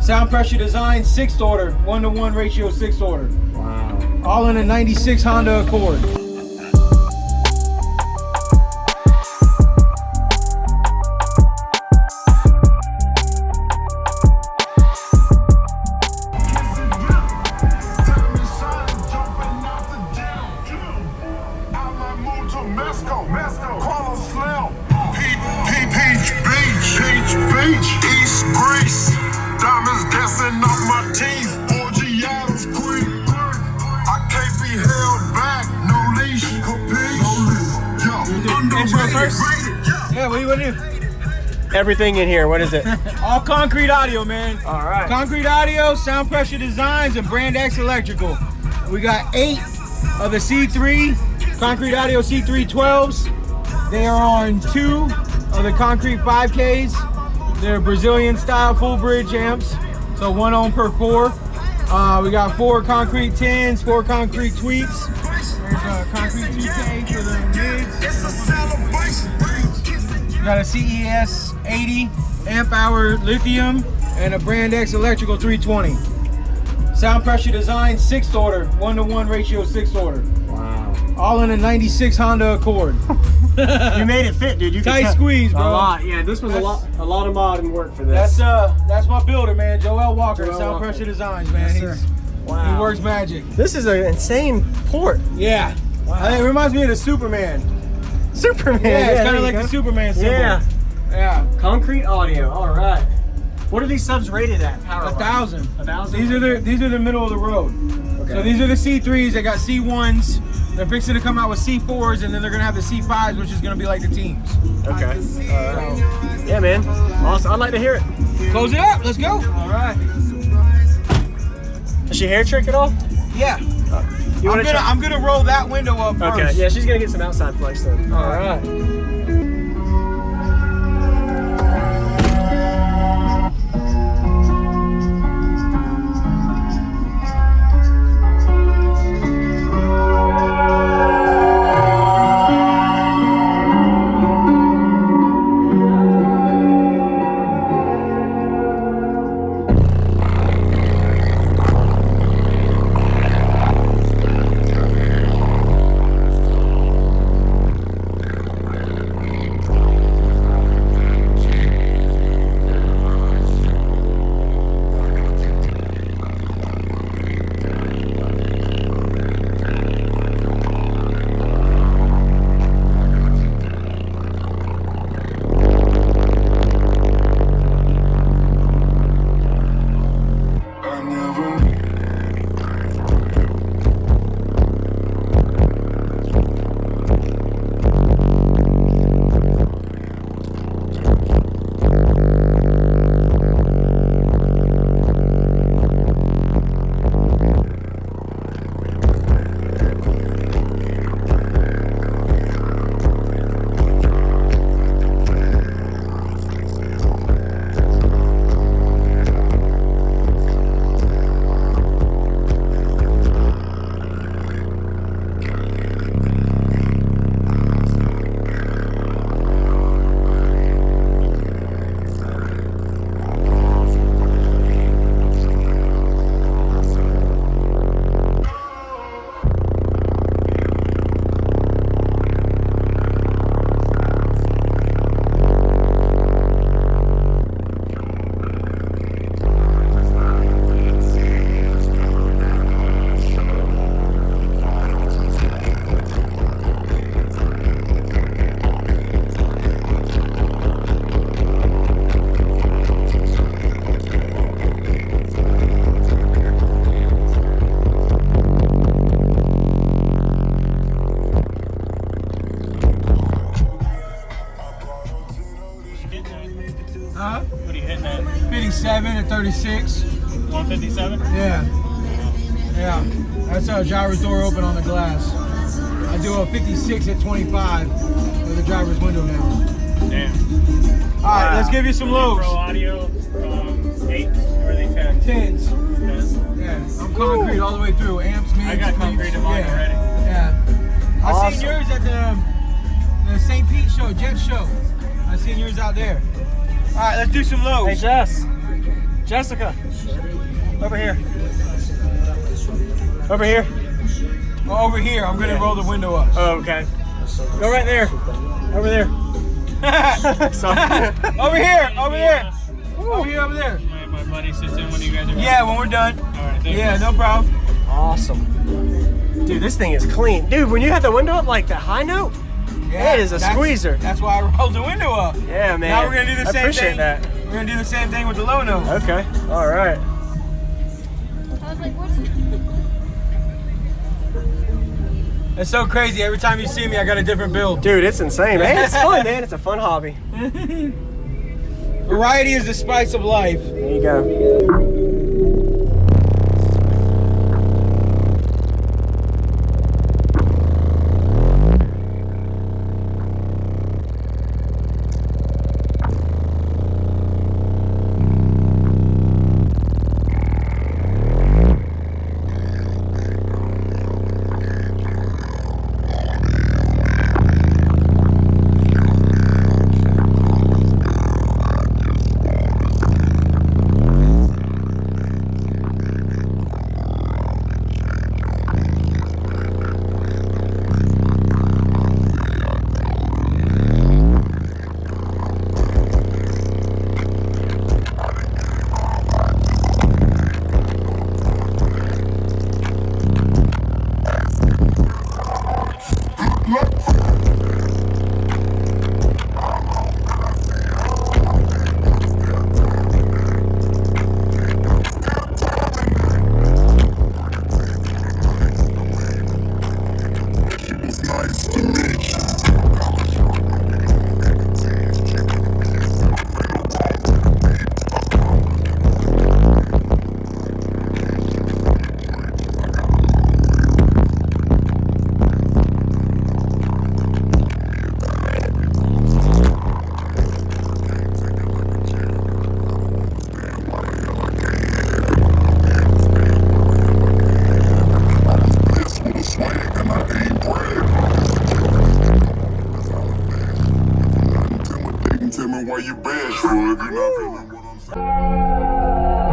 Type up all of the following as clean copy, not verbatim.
Sound pressure design, 6th order, 1-to-1 ratio, 6th order. Wow. All in a 96 Honda Accord. East Greece, diamonds dancing off my teeth. Orgiatos quick. I can't be held back. No leash. Intro first? Yeah, what do you want to do? Everything in here, what is it? All concrete audio, man. All right. Concrete audio, sound pressure designs, and Brand X electrical. We got 8 of the C3 concrete audio C3 12s. They are on 2 of the concrete 5Ks. They're Brazilian style full bridge amps, so 1 ohm per 4. We got 4 concrete 10s, 4 concrete tweaks. There's a concrete 2K for the mids. We got a CES 80 amp hour lithium and a Brand X electrical 320. Sound pressure design, 6th order, 1-to-1 ratio, 6th order. Wow. All in a 96 Honda Accord. You made it fit, dude. You Tight squeeze, bro. A lot. Yeah, this was a lot of modding work for this. That's my builder, man. Joel Walker, Joel Sound Walker. Pressure Designs, man. Yes, wow. He works magic. This is an insane port. Yeah. Wow. It reminds me of the Superman. Superman. Yeah, it's kind there of like you the go. Superman symbol. Yeah. Yeah. Concrete audio. All right. What are these subs rated at? Power 1,000. 1,000. These are the middle of the road. Okay. So these are the C3s. They got C1s. They're fixing to come out with C4s, and then they're gonna have the C5s, which is gonna be like the teams. Okay. Yeah, man. Awesome. I'd like to hear it. Close it up. Let's go. All right. Does she hair trick at all? Yeah. You want to try? I'm gonna roll that window up first. Okay. Yeah, she's gonna get some outside flex then. All right. Huh? What are you hitting at? 57 and 36. 157? Yeah. Yeah. That's a driver's door open on the glass. I do a 56 at 25 with the driver's window down. Damn. All right, let's give you some lows. Pro audio, 8s or are they 10s? 10s. 10s. Yeah, I'm concrete all the way through. Amps, mids, I got concrete tweets. in mine already. Yeah. I Awesome. seen yours at the St. Pete show, Jet show. I seen yours out there. All right, let's do some lows. Hey, Jess. Jessica. Over here. Over here. Oh, over here. I'm gonna roll the window up. Oh, okay. Go right there. Over there. Sorry. Over here. Over here. Over here. Over there. My buddy sits in when you guys are. Yeah, when we're done. All right. Thank Yeah, you. no problem. Awesome. Dude, this thing is clean. Dude, when you have the window up like the high note, Yeah, it is a squeezer. That's why I rolled the window up. Yeah, man. Now we're gonna do the I same appreciate thing. that. We're gonna do the same thing with the low note. Okay. All right. I was like, what's that? It's so crazy. Every time you see me, I got a different build. Dude, it's insane, man. It's fun, man. It's a fun hobby. Variety is the spice of life. There you go. Tell me why you bashful if you're not feeling what I'm saying.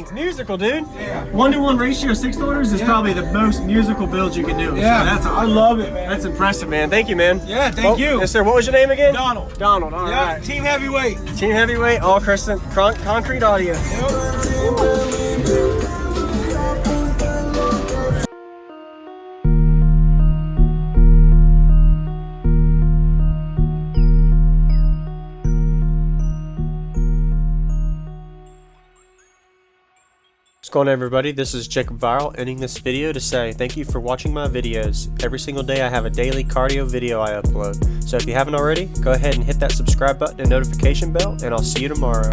thing's musical, dude. Yeah. 1-to-1 ratio 6 orders is probably the most musical build you can do. Yeah, So that's I love it, man. That's impressive, man. Thank you, man. Yeah, thank you. Yes, sir. What was your name again? Donald. Donald. All Yeah, right. Team Heavyweight. Team Heavyweight, all concrete audio. Yep. What's going on, everybody? This is Jacob Viral, ending this video to say thank you for watching my videos. Every single day I have a daily cardio video I upload. So if you haven't already, go ahead and hit that subscribe button and notification bell, and I'll see you tomorrow.